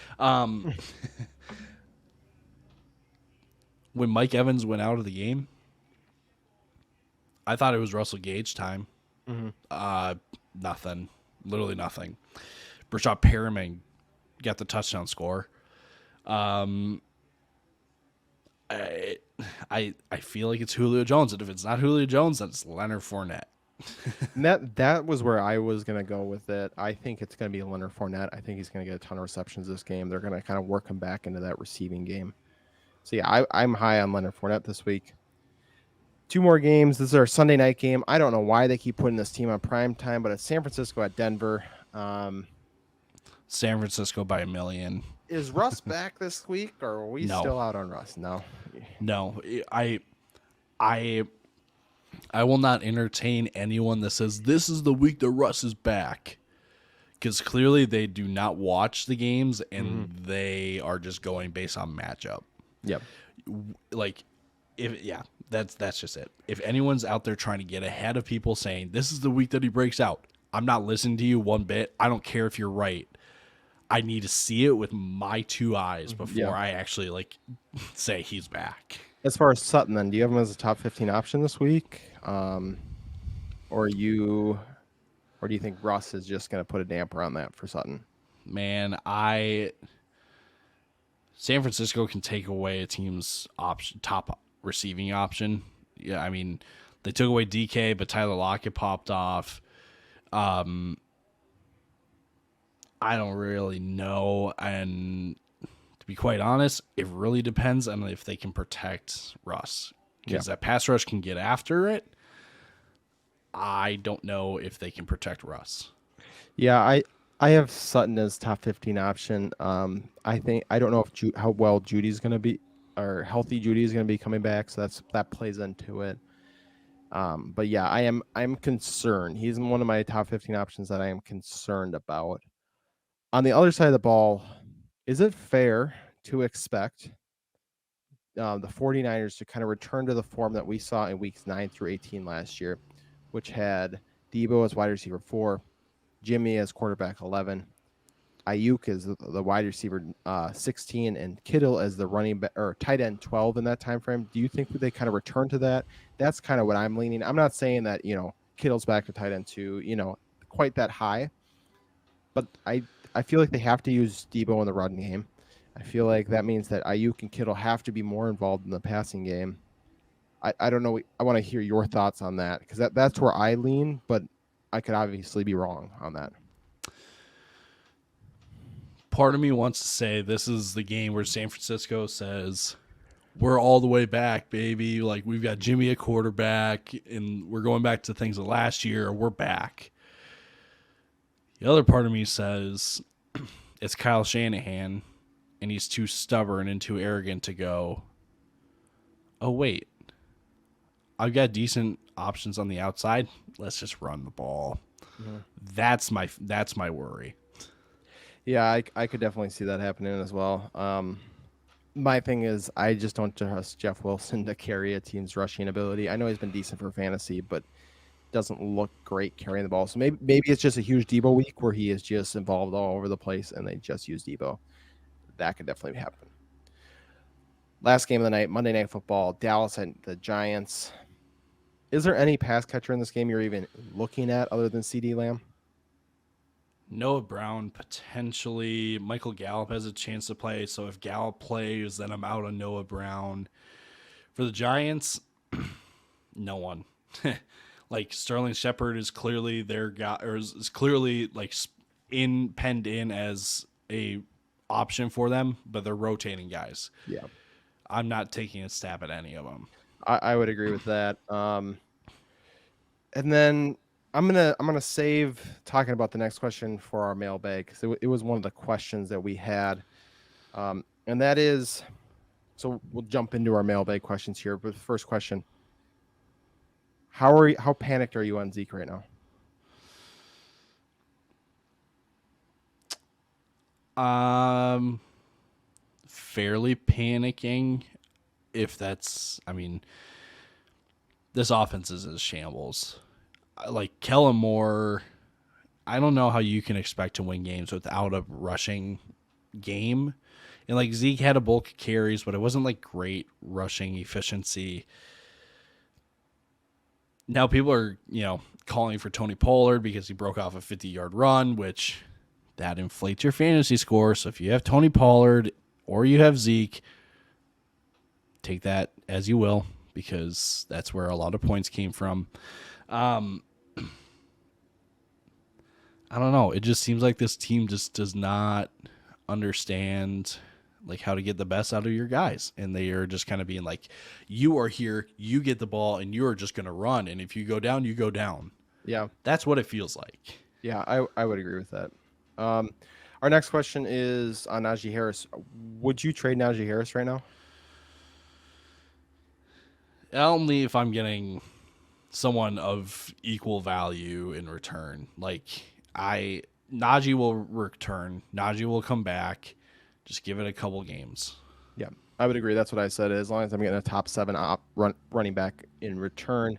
When Mike Evans went out of the game, I thought it was Russell Gage time. Nothing. Literally nothing. Brashad Perriman got the touchdown score. I feel like it's Julio Jones, and if it's not Julio Jones, then it's Leonard Fournette. And that was where I was going to go with it. I think it's going to be Leonard Fournette. I think he's going to get a ton of receptions this game. They're going to kind of work him back into that receiving game. So, yeah, I'm high on Leonard Fournette this week. 2 more games. This is our Sunday night game. I don't know why they keep putting this team on prime time, but it's San Francisco at Denver. San Francisco by 1 million. Is Russ back this week, or are we still out on Russ? No. I will not entertain anyone that says this is the week that Russ is back, because clearly they do not watch the games and they are just going based on matchup. Yep. That's just it. If anyone's out there trying to get ahead of people saying this is the week that he breaks out, I'm not listening to you one bit. I don't care if you're right. I need to see it with my 2 eyes before I actually say he's back. As far as Sutton, then, do you have him as a top 15 option this week, or do you think Russ is just going to put a damper on that for Sutton? Man, San Francisco can take away a team's top receiving option. Yeah, I mean, they took away DK, but Tyler Lockett popped off. I don't really know, and to be quite honest, it really depends on if they can protect Russ, because that pass rush can get after it. I don't know if they can protect Russ. Yeah, I have Sutton as top 15 option. I don't know if how well Judy's going to be, or healthy Judy is going to be coming back, so that plays into it. But yeah, I'm concerned. He's one of my top 15 options that I am concerned about. On the other side of the ball, is it fair to expect the 49ers to kind of return to the form that we saw in weeks 9 through 18 last year, which had Debo as wide receiver 4, Jimmy as quarterback 11, Ayuk as the wide receiver 16, and Kittle as the running back or tight end 12 in that time frame? Do you think they kind of return to that? That's kind of what I'm leaning. I'm not saying that Kittle's back to tight end 2, quite that high, but I feel like they have to use Debo in the run game. I feel like that means that Ayuk and Kittle have to be more involved in the passing game. I don't know. I want to hear your thoughts on that, because that's where I lean, but I could obviously be wrong on that. Part of me wants to say this is the game where San Francisco says, we're all the way back, baby. Like, we've got Jimmy at quarterback, and we're going back to things of last year. We're back. The other part of me says it's Kyle Shanahan, and he's too stubborn and too arrogant to go, oh, wait, I've got decent options on the outside. Let's just run the ball. That's my worry. Yeah, I could definitely see that happening as well. My thing is, I just don't trust Jeff Wilson to carry a team's rushing ability. I know he's been decent for fantasy, but doesn't look great carrying the ball. So maybe it's just a huge Debo week where he is just involved all over the place and they just use Debo. That could definitely happen. Last game of the night, Monday Night Football, Dallas and the Giants. Is there any pass catcher in this game you're even looking at other than CeeDee Lamb? Noah Brown, potentially. Michael Gallup has a chance to play, so if Gallup plays, then I'm out on Noah Brown. For the Giants, no one. Like, Sterling Shepard is clearly their guy, or is clearly penned in as a option for them, but they're rotating guys. Yeah, I'm not taking a stab at any of them. I would agree with that. And then I'm gonna save talking about the next question for our mailbag, because it was one of the questions that we had, and that is, so we'll jump into our mailbag questions here. But the first question: How panicked are you on Zeke right now? Fairly panicking. If that's, I mean, this offense is a shambles. Like Kellen Moore, I don't know how you can expect to win games without a rushing game. And like Zeke had a bulk of carries, but it wasn't like great rushing efficiency. Now people are, calling for Tony Pollard because he broke off a 50-yard run, which that inflates your fantasy score. So if you have Tony Pollard or you have Zeke, take that as you will, because that's where a lot of points came from. I don't know. It just seems like this team just does not understand like how to get the best out of your guys. And they are just kind of being like, you are here, you get the ball, and you are just going to run. And if you go down, you go down. Yeah. That's what it feels like. Yeah, I would agree with that. Our next question is on Naji Harris. Would you trade Naji Harris right now? Only if I'm getting someone of equal value in return. Like Naji will return. Naji will come back. Just give it a couple games. Yeah, I would agree. That's what I said. As long as I'm getting a top 7 running back in return.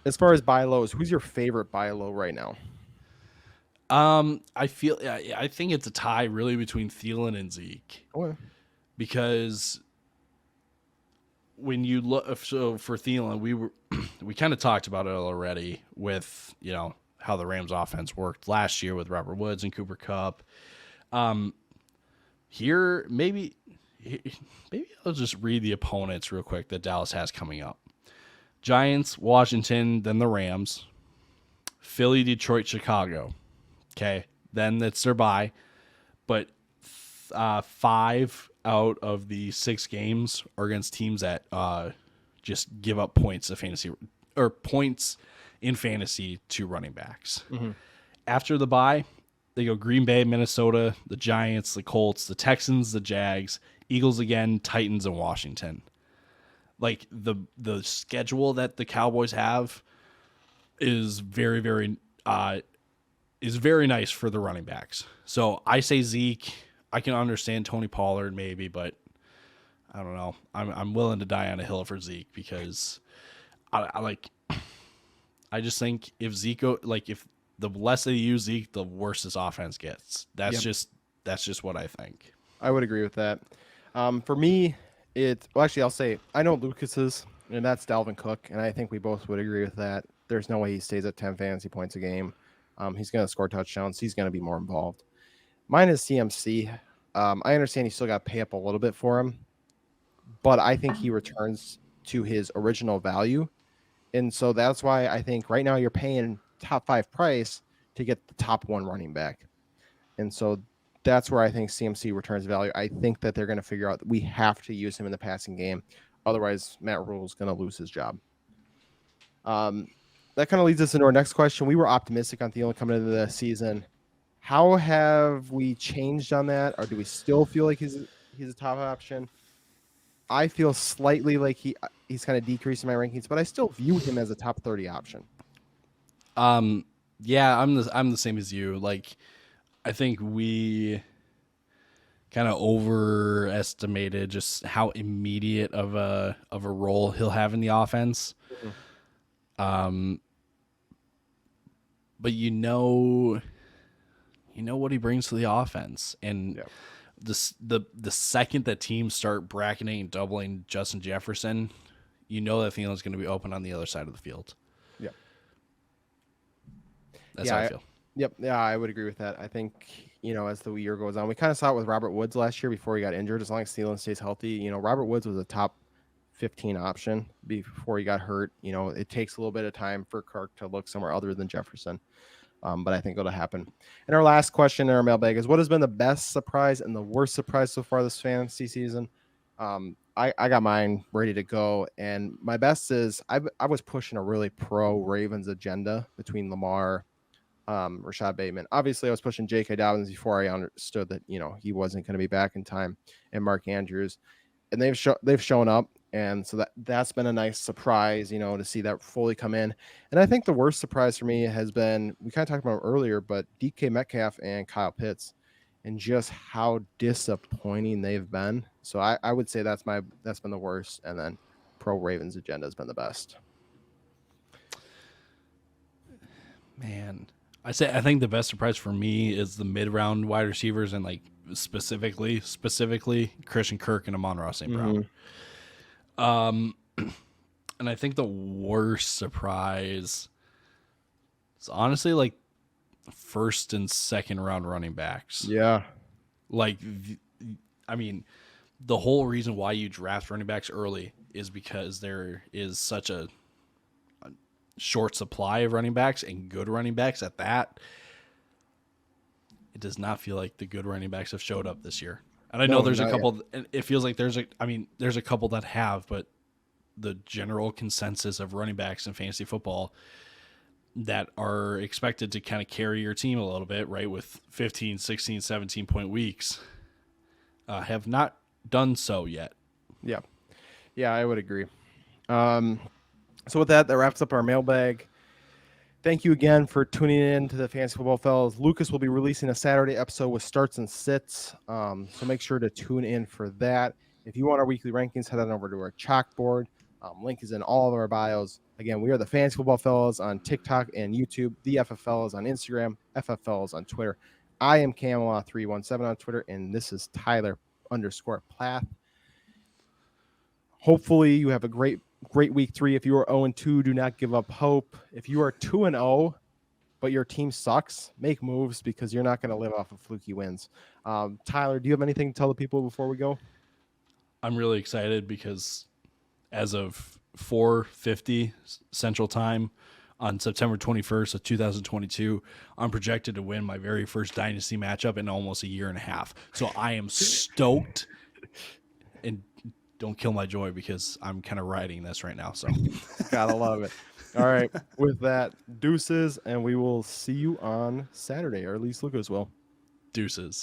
As far as buy lows, who's your favorite buy low right now? I think it's a tie really between Thielen and Zeke. Okay. Because when you look, so for Thielen, we kind of talked about it already with, how the Rams offense worked last year with Robert Woods and Cooper Kupp. Here, maybe I'll just read the opponents real quick that Dallas has coming up. Giants, Washington, then the Rams, Philly, Detroit, Chicago. Okay, then it's their bye. But 5 out of the 6 games are against teams that just give up points to fantasy or points in fantasy to running backs. Mm-hmm. After the bye, they go Green Bay, Minnesota, the Giants, the Colts, the Texans, the Jags, Eagles again, Titans, and Washington. Like the schedule that the Cowboys have is very, very nice for the running backs. So I say Zeke. I can understand Tony Pollard maybe, but I don't know. I'm willing to die on a hill for Zeke because I just think if Zeke if the less they use Zeke, the worse this offense gets. That's just what I think. I would agree with that. For me, I'll say I know Lucas's, and that's Dalvin Cook, and I think we both would agree with that. There's no way he stays at 10 fantasy points a game. He's going to score touchdowns. He's going to be more involved. Mine is CMC. I understand you still got to pay up a little bit for him, but I think he returns to his original value. And so that's why I think right now you're paying top 5 price to get the top 1 running back. And so that's where I think CMC returns value. I think that they're going to figure out that we have to use him in the passing game. Otherwise, Matt Rule is going to lose his job. That kind of leads us into our next question. We were optimistic on Thielen coming into the season. How have we changed on that? Or do we still feel like he's a top option? I feel slightly like he's kind of decreased in my rankings, but I still view him as a top 30 option. Yeah, I'm the same as you. Like, I think we kind of overestimated just how immediate of a role he'll have in the offense. Mm-hmm. But you know what he brings to the offense, and the second that teams start bracketing and doubling Justin Jefferson, you know that Thielen's going to be open on the other side of the field. Yep. That's how I feel. Yep. Yeah, I would agree with that. I think, as the year goes on, we kind of saw it with Robert Woods last year before he got injured. As long as Thielen stays healthy, Robert Woods was a top 15 option before he got hurt. It takes a little bit of time for Kirk to look somewhere other than Jefferson. But I think it'll happen. And our last question in our mailbag is, what has been the best surprise and the worst surprise so far this fantasy season? I got mine ready to go. And my best is I was pushing a really pro Ravens agenda between Lamar, Rashad Bateman. Obviously, I was pushing J.K. Dobbins before I understood that, he wasn't going to be back in time, and Mark Andrews. And they've shown up. And so that's been a nice surprise, to see that fully come in. And I think the worst surprise for me has been, we kind of talked about it earlier, but DK Metcalf and Kyle Pitts. and just how disappointing they've been. So I would say that's been the worst, and then Pro Ravens agenda has been the best. Man, I think the best surprise for me is the mid-round wide receivers, and like specifically Christian Kirk and Amon-Ra St. Brown. And I think the worst surprise is honestly like first and second round running backs. Yeah. Like, I mean, the whole reason why you draft running backs early is because there is such a short supply of running backs, and good running backs at that. It does not feel like the good running backs have showed up this year. And I know there's a couple, and it feels like there's a couple that have, but the general consensus of running backs in fantasy football that are expected to kind of carry your team a little bit, right, with 15, 16, 17-point weeks, have not done so yet. Yeah. Yeah, I would agree. So with that wraps up our mailbag. Thank you again for tuning in to the Fantasy Football Fellas. Lucas will be releasing a Saturday episode with starts and sits, so make sure to tune in for that. If you want our weekly rankings, head on over to our Chalkboard. Link is in all of our bios. Again, we are the Fantasy Football Fellas on TikTok and YouTube, the FF Fellas on Instagram, FF Fellas on Twitter. I am Camelot317 on Twitter, and this is Tyler_Plath. Hopefully you have a great week 3. If you are 0-2, do not give up hope. If you are 2-0, but your team sucks, make moves, because you're not going to live off of fluky wins. Tyler, do you have anything to tell the people before we go? I'm really excited because as of 4:50 Central Time on September 21st of 2022, I'm projected to win my very first Dynasty matchup in almost a year and a half. So I am stoked, and don't kill my joy because I'm kind of riding this right now. So gotta love it. All right. With that, deuces, and we will see you on Saturday, or at least Lucas will. Deuces.